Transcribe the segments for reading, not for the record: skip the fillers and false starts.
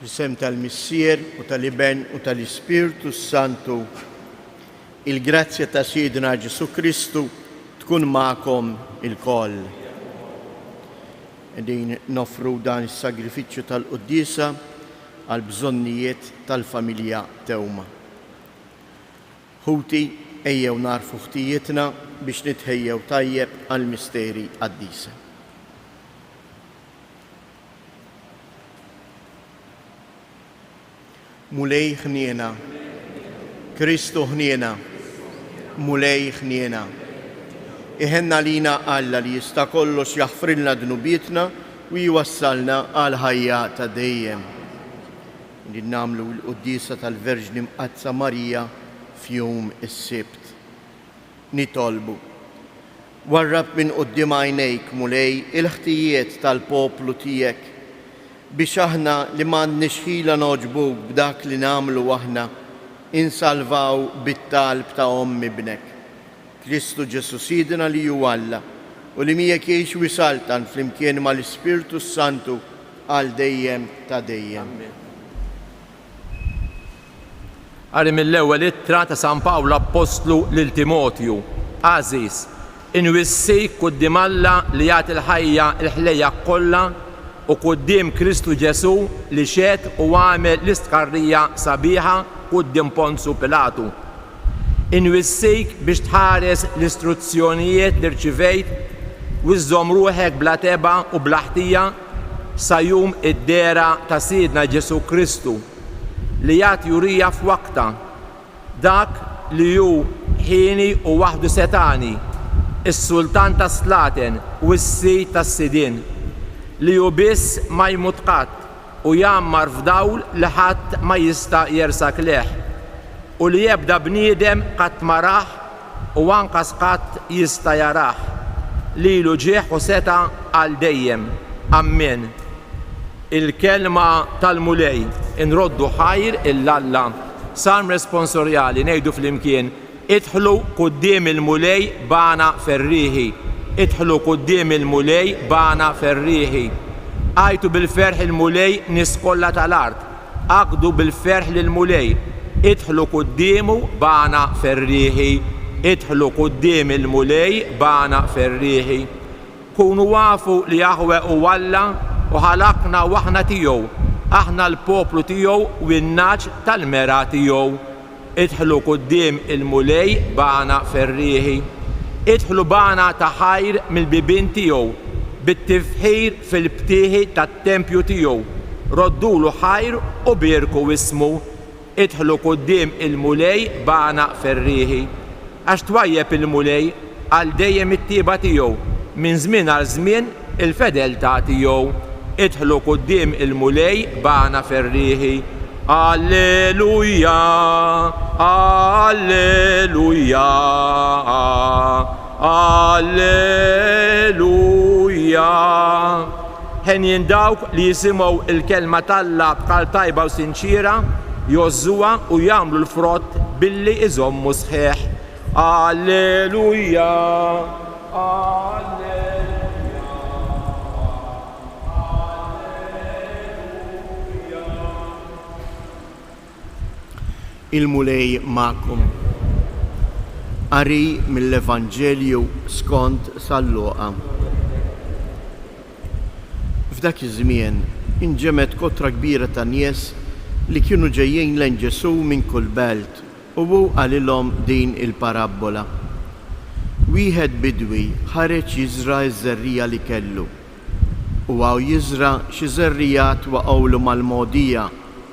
Bisem tal-Missier u tal-Iben u tal-Ispirtu Santu, il-grazzja ta' Sidna Ġesu Kristu tkun ma'kom il-koll. Din nofru dan is-sagrifiċċju tal-Quddisa għal bżonnijiet tal-familja tewma. Ħuti ejjew narfu ħtijietna biex nitħejjew tajjeb għal misteri qaddisa. Mulej ħniena, Kristu ħniena, mulej ħniena. Iħenna lina Alla li jista' kollox jaħfrilna dnubietna u jwassalna għal ħajja ta' dejjem. Li nagħmlu l-Quddisa tal-Verġni Mqazza Marija f'jum is-Sibt. Nitolbu. Warrab minn quddiem għajnejk mulej il-ħtijiet tal-poplu tiegħek biex aħna li m'għandniex ħila noġbuk b'dak li nagħmlu aħna insalvaw bit-talb ta' Ommi Ibnek. Kristu Ġesu Sidna li hu Alla u li miegħek jgħix wisaltan flimkien mal-Ispirtu Santu għal dejjem ta' dejjem. Qari mill-ewwel ittra ta' San Pawlu Apostlu lil Timotju. Għażiż, inwissik quddiem Alla li jagħti l-ħajja l-ħlejja kollha u quddiem Kristu Ġesu li xed u għamel l-istqarrija sabiħa quddiem Ponzu Pilatu. Inwissik biex tħares l-istruzzjonijiet li rċivejt u żżomm ruħek bla teba u bla ħtija sa jum id-dera ta' Sidna Ġesu Kristu li jagħti jurija f'waqta dak li hu ħini u waħdu setani, is-Sultan ta' Slaten u s-Sid tas-Sidien li hu biss ma jmut qatt u jammar f'dawl li ħadd ma jista' jersak leħ u li jebda bniedem qatt ma rah u anqas qatt jista' jarah lilu ġieħ u seta' għal dejjem. Amen. Il-kelma tal-mulej inroddu ħajr il-Alla. Salm responsorjali ngħidu flimkien idħlu quddiem il-mulej bana ferriħi. Idħlu quddiem il-mulej bana ferriħi. Għajtu bil-ferħ il-mulej nies kollha tal-art. Aqdu bil-ferħ lil-mulej. Idħlu quddiemu bana ferriħi. Idħlu quddiem il-mulej bana ferriħi. Kunu wafu li Jaħwe u Alla u ħalaqna waħna tiegħu. Aħna l-poplu tiegħu u n-naġ tal-mera tiegħu. Idħlu quddiem il-mulej bana ferriħi. Idħlu bana ta' ħajr mill-bibien tiegħu bit-tifħir fil-btieħi tat-tempju tiegħu. Roddulu ħajr u bierku ismu. Idħlu quddiem il-mulej bana ferriħi. Għax twajjeb il-mulej għal dejjem it-tieba tiegħu minn żmien għal żmien il-fedeltà tiegħu. Idħlu quddiem il-mulej bana ferriħi. Alleluja, alleluja, alleluja. Ħenjin dawk li jisimgħu il-kelma tal-Alla b'qalb tajba u sinċira jożżuha u jagħmlu l-frott billi iżommu sħiħ. Alleluja, alleluja. Il-mulej ma'kom. Qari mill-Evanġelju skont San Luqa. F'dak iż-żmien inġemet kotra kbira ta' nies li kienu ġejjin lejn Ġesu minn kull belt u hu qalilhom din il-parabbola. Wieħed bidwi ħareġ jiżra ż-żerrija li kellu. U għaw jiżra xi żerrijat waqgħulu mal-mogħdija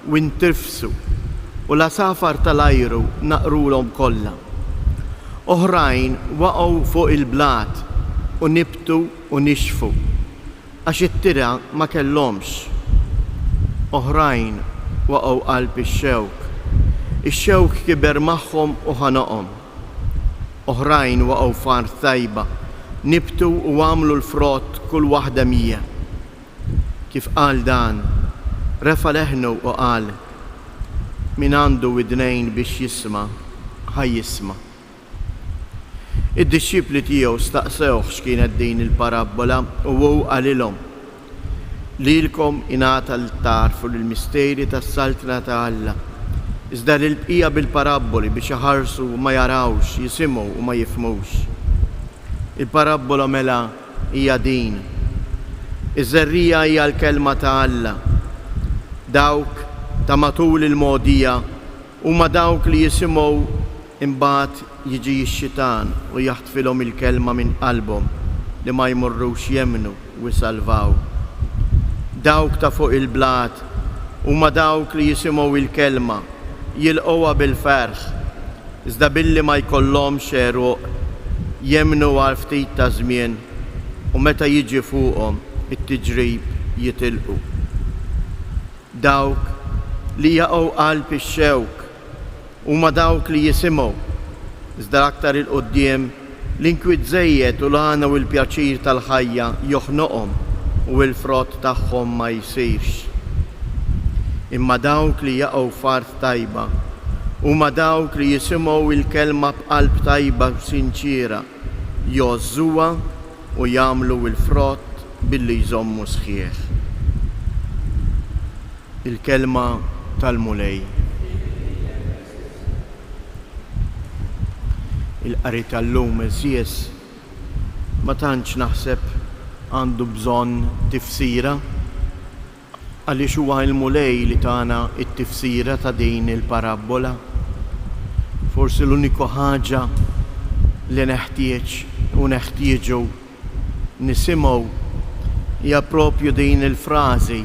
u ntirfsu u l-asafar tal-ajru naqrulhom kollha. Oħrajn waqgħu fuq il-blat u nibtu u nixfu għax it-tira ma kellhomx. Oħrajn waqgħu qalb ix-xewk. Ix-xewk kiber magħhom u ħanoqhom. Oħrajn waqgħu f'art tajba, nibtu u għamlu l-frott kull waħda mija. Kif qal dan, refa' leħnu u qal: min għandu widnejn biex jisma' ħaj jisma'. Id-disċipli tiegħu staqsewh x'kienet din il-parabbola u hu qalilhom: Lilkom ingħata l-tarfu l-misteri tas-saltna ta' Alla. Iżda l-bqija bil-parabboli biex jaħarsu u ma jarawx, jisimgħu u ma jifhmux. Il-parabbola mela hija din. Iż-żerrija hija l-kelma ta' Alla. Dawk ta' matul il-mogħdija huma dawk li jisimgħu imbagħad jiġi x-xitan u jaħtfilhom il-kelma minn qalbhom li ma jmorrux jemmnu u jsalvaw. Dawk ta' fuq il-blat huma dawk li jisimgħu il-kelma jilqgħuha bil-ferħ, iżda billi ma jkollhomx għeruq jemmnu għal ftit ta' żmien u meta jiġi fuqhom it-tiġrib jitilqu. Dawk li jaqgħu qalb ix-xewk huma dawk li jisimgħu, iżda aktar il-qudiem l-inkwiet żejjed u l-għana u l-pjaċir tal-ħajja joħnoqhom u l-frott tagħhom ma jsirx. Imma dawk li jaqgħu f'art tajba huma dawk li jisimgħu il-kelma b'qalb tajba u sinċira, jgħożżuha u jagħmlu l-frott billi jżommu sħiħ. Il-kelma tal-mulej. Il-qari tal-lum iżjies ma tantx naħseb għandu bżonn tifsira għaliex huwa l-mulej li tagħna t-tifsira ta' din il-parabbola. Forsi l-uniku ħaġa li neħtieġ u neħtieġu nisimgħu hija proprju din il-frażi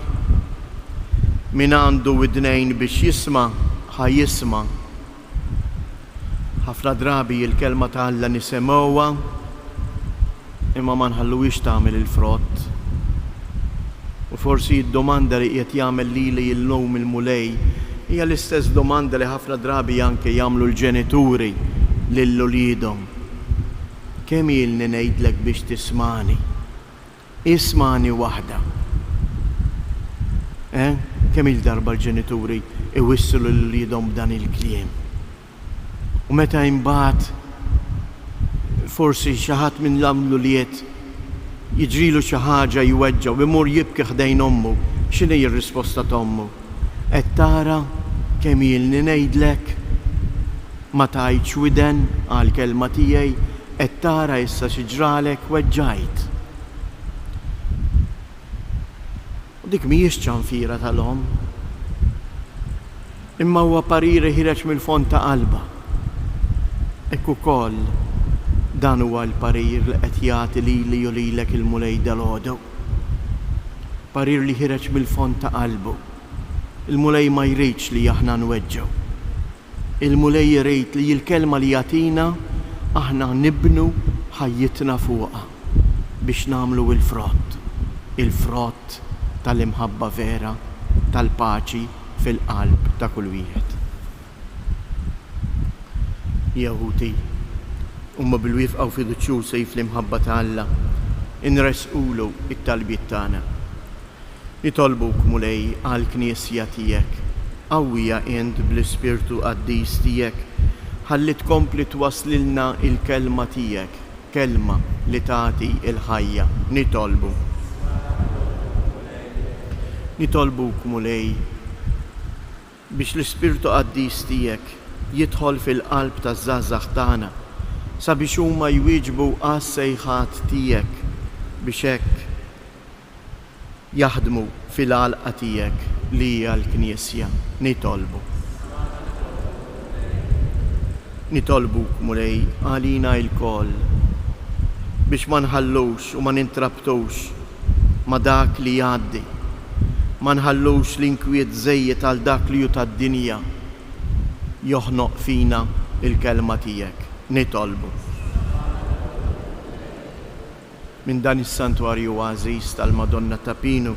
min għandu widnejn biex jisma' ħajjisma'. Ħafna drabi il-kelma ta' Alla nisimgħuha imma ma nħalluhiex tagħmel il-frott. U forsi d-domanda li qiegħed jagħmel lili llum il-mulej hija l-istess domanda li ħafna drabi anke jagħmlu l-ġenituri lil uliedhom. Kemm ilni ngħidlek biex tismani? Ismani waħda. Kemm il-darba l-ġenituri iwisslu lil uliedhom b'dan il-kliem. U meta imbagħad forsi xi ħadd minn l-għamluliet jiġrilu xi ħaġa jweġġa u imur jibki ħdejn ommu, x'inhi r-risposta ta' ommu? Qed tara kemm ilni ngħidlek ma tgħidx widen għall kelma tiegħi, qed tara issa xi ġralek weġġajt. U dik mhijiex ċanfira tal-om, imma huwa pariri ħireġ mill-fond ta' qalba. Hekk ukoll dan huwa l-parir li qed jagħti lili u lilek il-mulej dalgħodu. Parir li ħireġ mill-fond ta' qalbu. Il-mulej ma jridx li aħna nweġġew. Il-mulej jrid li l-kelma li jagħtina aħna nibnu ħajjitna fuqha biex nagħmlu l-frott. Il-frott tal-imħabba vera, tal-paċi fil-qalb ta' kull wieħed. Jahuti, umma bil-wifqaw fiduċjuża fl-imħabba ta' Alla, inresqulu it-talbiet tagħna. Nitolbuk mulej għall-Knisja tiegħek, qawwija int bl-Ispirtu Qaddis tiegħek ħalli tkompli twaslilna il-kelma tiegħek, kelma li tagħti il-ħajja. Nitolbuk mulej biex l-Ispirtu Qaddis tiegħek jidħol fil-qalb taż-żgħażagħ tagħna sabiex huma jwieġbu għas-sejħat tiegħek biex hekk jaħdmu fil-għalqa tiegħek li hija l-Knisja. Nitolbuk mulej għalina l-koll biex ma nħallux u ma nintrabtux ma dak li jgħaddi, ma nħallux l-inkwiet żejjed għal dak li hu tad-dinja joħnoq fina il-kelma tiegħek. Nitolbu. Minn dan is-santwarju għażiż tal-Madonna ta' Pinu,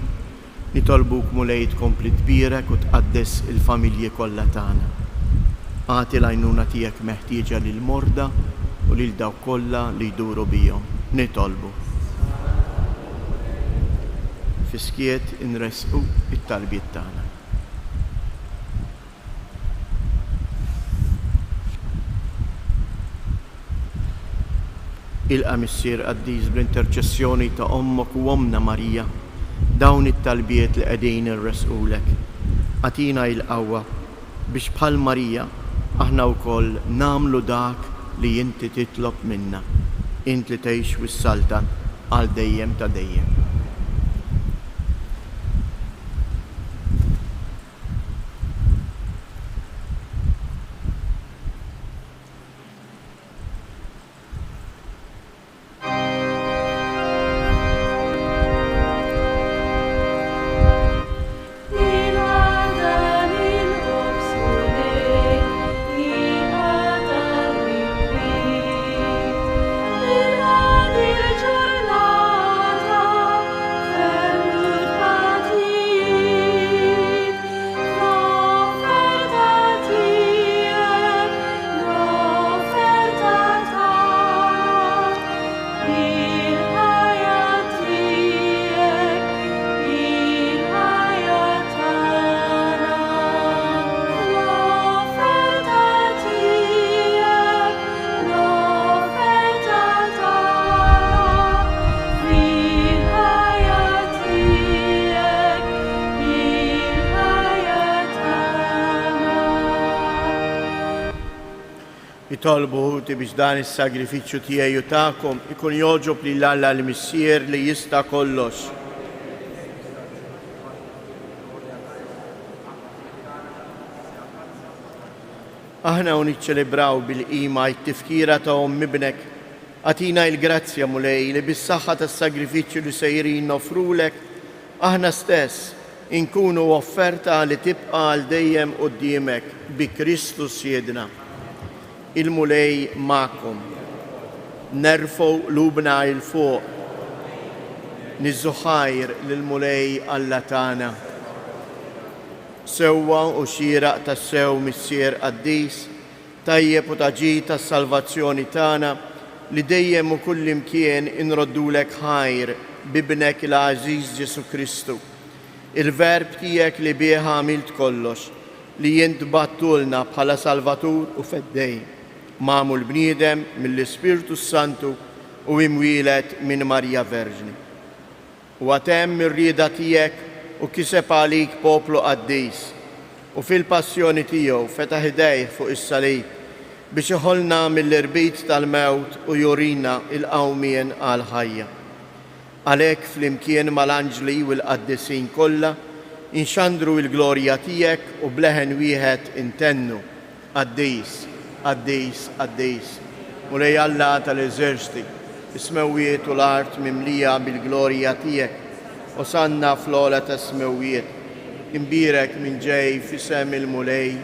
nitolbuk mulej tkompli tbierek u tqaddes il-familji kollha tagħna. Għati l-għajnuna tiegħek meħtieġa lil morda u lil dawk kollha li jduru bihom. Nitolbu. Fiskiet inresqu it-talbiet tagħna. Il-Missier Qaddis bl-interċessjoni ta' ommok u omna Marija dawn it-talbiet li qegħdin irresqulek. Atina il-qawwa biex bħal Marija aħna wkoll nagħmlu dak li inti titlob minna. Int li tgħix wis-saltan għal dejjem ta' dejjem. Jitolbu ħuti biex dan is-sagrifiċċju tiegħi u tagħkom ikun jogħġob lil Alla l-Missier li jista' kollox. Aħna niċċelebraw bil-qima t-tifkira ta' ibnek. Atina l-grazzja mulej li bis-saħħa tas-sagrifiċċju li sejrin nofrulek aħna stess inkunu offerta li tibqa' għal dejjem quddiemek bi Kristus Siedna. Il-mulej ma'kom, nerfgħu lubna il fuq, niżżuħajr lill-mulej Alla tagħna. Sewwa u xieraq tas-sew missier qaddis, tajjeb u taġid tas-salvazzjoni tagħna li dejjem u kull imkien inroddulek ħajr bibnek il-Għażiż Ġesu Kristu. Il-verb tiegħek li bih għamilt kollox, li jint battulna bħala Salvatur u feddej. Magħmul bniedem mill-Ispirtu Santu u imwielet minn Marja Verġni. U għatemm ir-rieda tiegħek u kiseb għalik poplu qaddis u fil-passjoni tiegħu fetaħ idejh fuq is-salib biex iħollna mill-irbit tal-mewt u jurina il-qawmien għal ħajja. Għalhekk flimkien mal-anġli u l-qaddisin kollha inxandru l-glorja tiegħek u bleħen wieħed intennu qaddis. Qaddis, qaddis, mulej Alla tal-eżerċti, is-smewwiet u l-art mimlija bil-glorja tiegħek, osanna fl-ola ta' smewwiet, imbirek minn ġej f'isem il-mulej,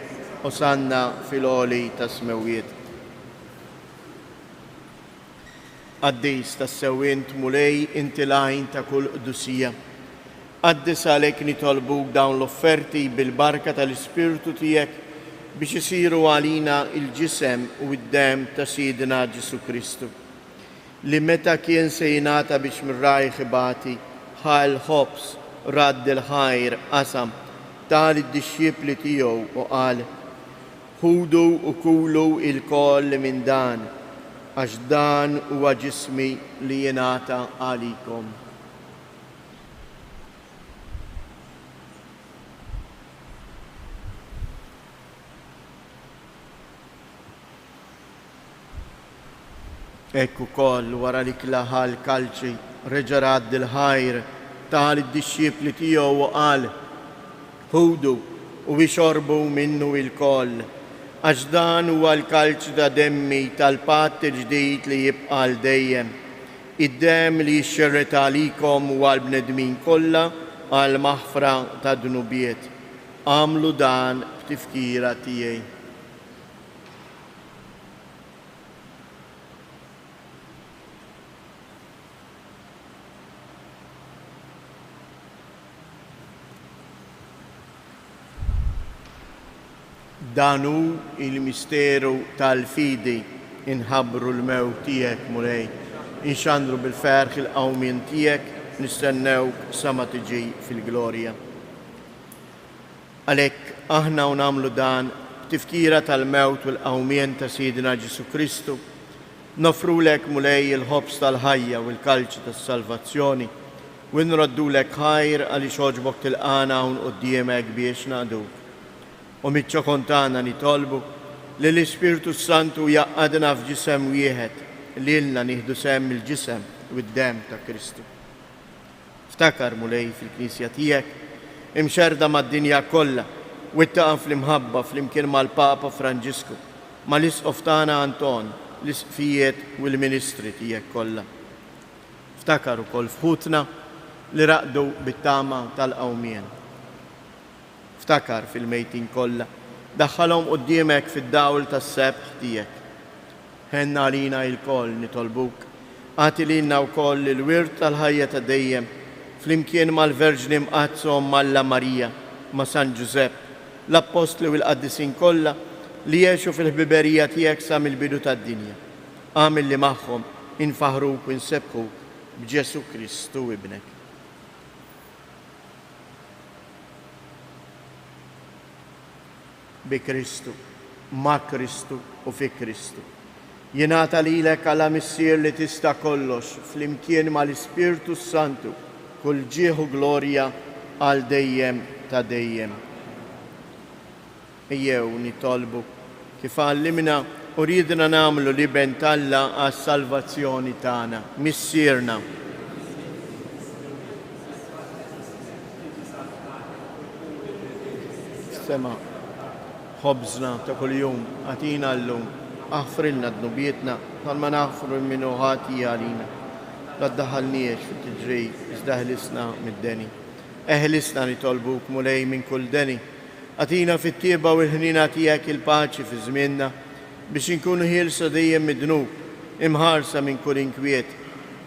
osanna fil-oli ta' smewwiet. Qaddis tas-sewwint mulej inti l-għajn ta' kull qdusija. Qaddis għalhekk nitolbuk dawn l-offerti bil-barka tal-Ispirtu tiegħek biex isiru għalina il-ġisem u d-dem ta' Sidna Ġesu Kristu, li meta kien se jingħata biex mir-rajħ ibati ħal ħobs radd il-ħajr qasam tal id-dixxipli tiegħu u qal: ħudu u kulu il-koll minn dan, għax dan huwa ġismi li jingħata għalikom. Ekku koll wara li klaħal kalċi reġa' radd il-ħajr tal id-dixxipli tiegħu u qal: ħudu u ixorbu minnu il-koll, għax dan huwa l-kalċ ta' demmi tal-patt il-ġdid li jibqa' l dejjem. Id-dem li jixxerret għalikom u għall-bnedmin kollha għal maħfra ta' dnubiet. Għamlu dan b'tifkira tiegħi. Danu il-misteru tal-fidi inħabru l-mewt tiegħek mulej, inxandru bil-ferħ il-qawmien tiegħek, nistennewk sa ma tiġi fil-glorja. Għalhekk aħna nagħmlu dan b'tifkira tal-mewt u l-qawmien ta' Sidna Ġesu Kristu, nofrulek mulej il-ħobs tal-ħajja u l-kalċi tas-salvazzjoni ونردوا لك خير għalli xoġbok tilqana un qoddimek biex naqduk. U mitċa kontana nitolbu li l-Ispirtu Santu jaqqadna f'ġisem wieħed li lna nieħdu sem il-ġisem u d-dem ta' Kristu. Ftakar mulej fil-Knisja tiegħek imxerda mad-dinja kollha u ittaqa' fl-imħabba fl-imkien mal-Papa Franġisku mal-isqof tagħna Anton, l-isqfijiet u l-ministri tiegħek kollha. Ftakar ukoll fħutna li raqdu bit-tama tal-qawmien. Ftakar fil-mejtin kollha, daħħalhom quddiemek fid-dawl tas-sebħ tiegħek. Ħenna għalina il-koll nitolbuk, għati lilna wkoll il-wirt tal-ħajja ta' dejjem flimkien mal-Verġni mqazzhom Malla Marija, ma' San Ġusepp, l-Apostli u l-Qaddisin kollha li jgħixu fil-ħbiberija tiegħek sa mill-bidu tad-dinja. Għamil li magħhom infaħruk u nsebħuk b'Ġesu Kristu ibnek. Bi Kristu, ma' Kristu u fi Kristu. Jingħata lilek għala missier li tista' kollox flimkien mal-Ispirtu Santu kull ġieħu glorja għal dejjem ta' dejjem. Ejjew nitolbu kif għallimna u ridna nagħmlu li bentalla għas-salvazzjoni tagħna, missierna. Sema' ħobżna ta' kuljum għatina llum, aħfrilna d-nubietna bħalma naħfru minnu ħati għalina. La ddaħħalniex fit-tiġrej, iżda ħlisna mid-deni. Eħlisna nitolbuk mulej minn kull deni. Għatina fit-tieba u l-ħnina tiegħek il-paċi fi żmienna biex inkunu ħielsa dejjem midnub, imħarsa minn kull inkwiet.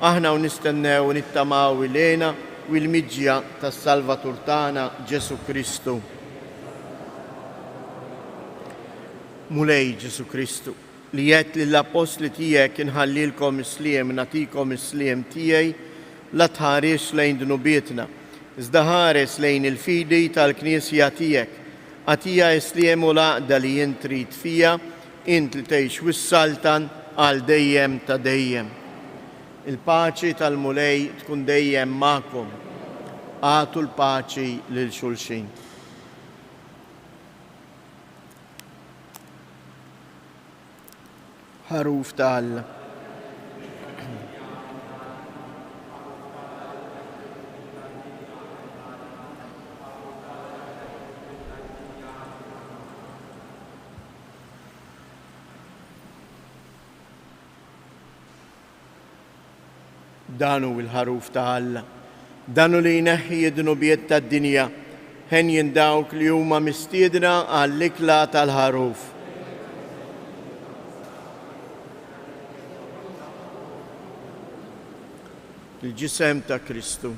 Aħna u nistennew u nittamaw ilena u l-miġja tas-Salvatur tagħna Ġesu Kristu. Mulej Ġesu Kristu, li jgħid lill-apostli tiegħek inħallilkom isliem nagħtikom isliem tiegħi la tħares lejn dnubietna, iżda ħares lejn il-fidi tal-Knisja tiegħek. Għatija isliem u laqda li jint trid fija, int li tgħix wis-saltan għal dejjem ta' dejjem. Il-paċi tal-mulej tkun dejjem magħkom. Għatu l-paċi lil xulxin. ħaruf ta' Alla. Danu il-ħaruf ta' Alla. Danu li jneħħi id-dnubiet tad-dinja, ħen jindawk li huma mistiedna għall-ikla tal-ħaruf. Il-ġisem ta' Kristu.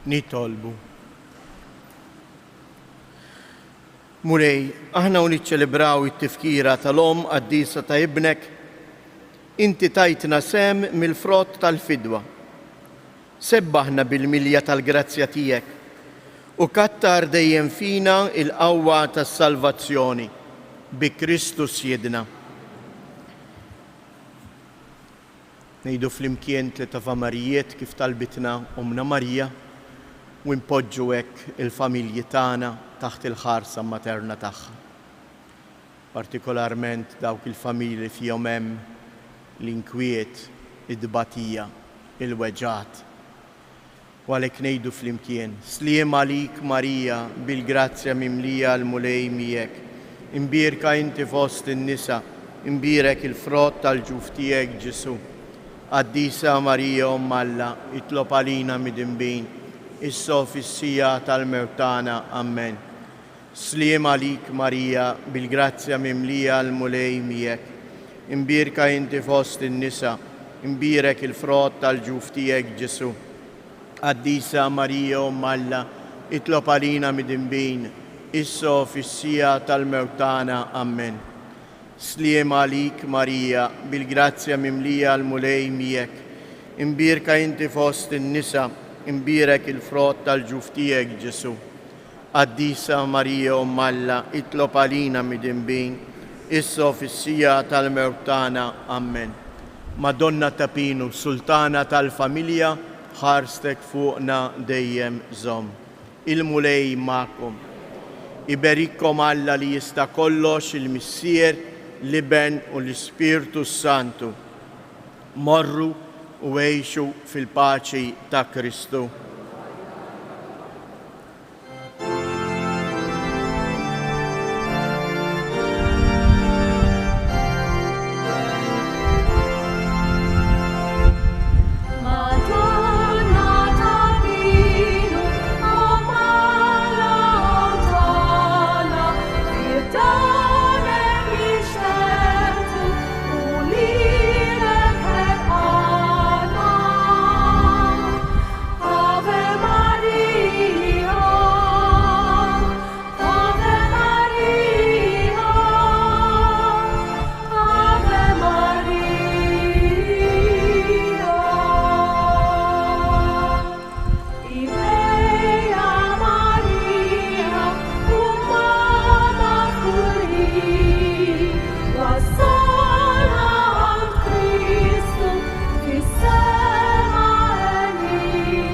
Nitolbu. Mulej, aħna niċċelebraw it-tifkira tal-om qaddisa ta' ibnek, inti tajtna sem mill-frott tal-fidwa. Sebbaħna bil-milja tal-grazzja tiegħek u kattar dejjem fina il-qawwa tas-salvazzjoni bi Kristus Jedna. Ngħidu flimkien tliet avamarijiet kif talbitna Omna Marija u npoġġu hekk il-familji tagħna taħt il-ħarsa materna tagħha. Partikolarment dawk il-familji fihom hemm l-inkwiet, id-dbatija, il-weġġat. U għalhekk ngħidu flimkien, sliem għalik Marija bil-grazzja mimlija l-mulej miegħek. Imbierka inti fost in-nisa, imbierek il-frott tal-ġuf tiegħek Ġesu. Qaddisa Marija Omm Alla, itlob għalina mid-inbin, issa fis-sija tal-mewt tagħna. Amen. Sliem għalik Marija bil-grazzja mimlija l-mulej miegħek. Imbierka inti fost in-nisa, imbierek il-frott tal-ġuf tiegħek Ġesu. Qaddisa Marija Omm Alla, itlob għalina mid-inbin, issa fis-sija tal-mewt tagħna. Amen. Sliem għalik Marija bil-grazzja mimlija l-mulej miegħek. Imbierka inti fost in-nisa, imbierek il-frott tal-ġuf tiegħek Ġesu. Qaddisa Marija Omm Alla, itlob għalina mid-inbin, issa fis-sija tal-mewt tagħna. Amen. Madonna Tapinu, Sultana tal-familja, ħarstek fuqna dejjem żomm. Il-mulej magħkom. Iberikkom Alla li jista' kollox, il-Missier, l-Iben u l-Ispirtu Santu. Morru u għejxu fil-paċi ta' Kristu.